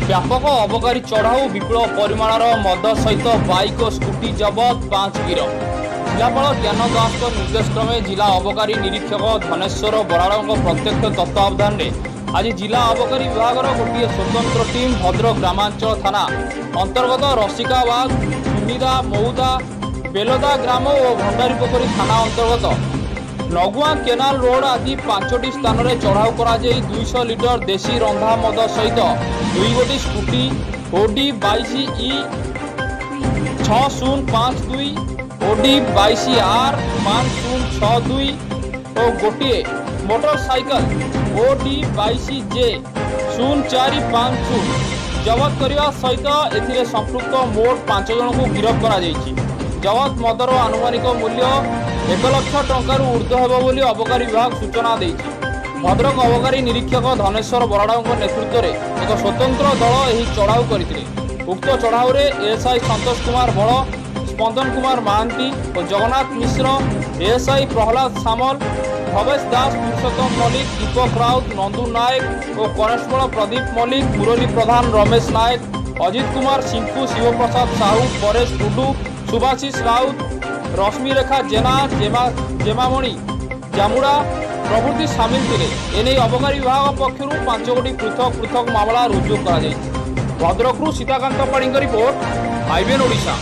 व्यापक अबकारी चढ़ाऊ विपुल परिमाणर मद सहित बाइक और स्कूटी जबत 5 गिरफ। जिलापाल ज्ञान दास निर्देश क्रमे जिला अबकारी निरीक्षक धनेश्वर बराड़ प्रत्यक्ष तत्वावधान में आज जिला अबकारी विभाग गोटे स्वतंत्र टीम भद्रक ग्रामांचल थाना अंतर्गत रसिकाबाद, सुनिदा, मऊदा, बेलदा ग्राम और भंडारीपोखरी थाना अंतर्गत नगुआ केनाल रोड आदि 5टी स्थान में चढ़ाऊ कर 200 लिटर देशी रंधा मद सहित 2 गोटी scooty OD 22 E 6052 OD 22 R 5062 और गोटे मोटरसाइकल ओडी 22 जे 0450 जबत करने सहित एथिरे संपृक्त मोट 5 जन को गिरफ्त कर जबत मदर आनुमानिक मूल्य 1 लाख टंकार ऊर्ध्व हेब बोली अबकारी विभाग सूचना देछि। भद्रक अबकारी निरीक्षक धनेश्वर बराड़ नेतृत्व में एक स्वतंत्र दल यह चढ़ाऊ करते। उक्त चढ़ाऊ एएसआई संतोष कुमार बड़, स्पंदन कुमार महांती और जगन्नाथ मिश्र, एएसआई प्रहलाद सामल, भवेश दास, पुरुषोत्तम मल्लिक, दीपक राउत, नंदू नायक और कनेस्टेबल प्रदीप मल्लिक, मुरली प्रधान, रमेश नायक, अजित कुमार सिंकु, शिवप्रसाद साहू, परेश टुडू, सुभाषिष राउत, रश्मि रेखा जेना, जेमामणि जामुड़ा प्रभृति सामिल थे। एने अबकारी विभाग पक्षर 5 गोटी पृथक पृथक मामला रुजु कर भद्रकरू सीताकांत पाढ़ी रिपोर्ट, आईबीएन ओडिशा।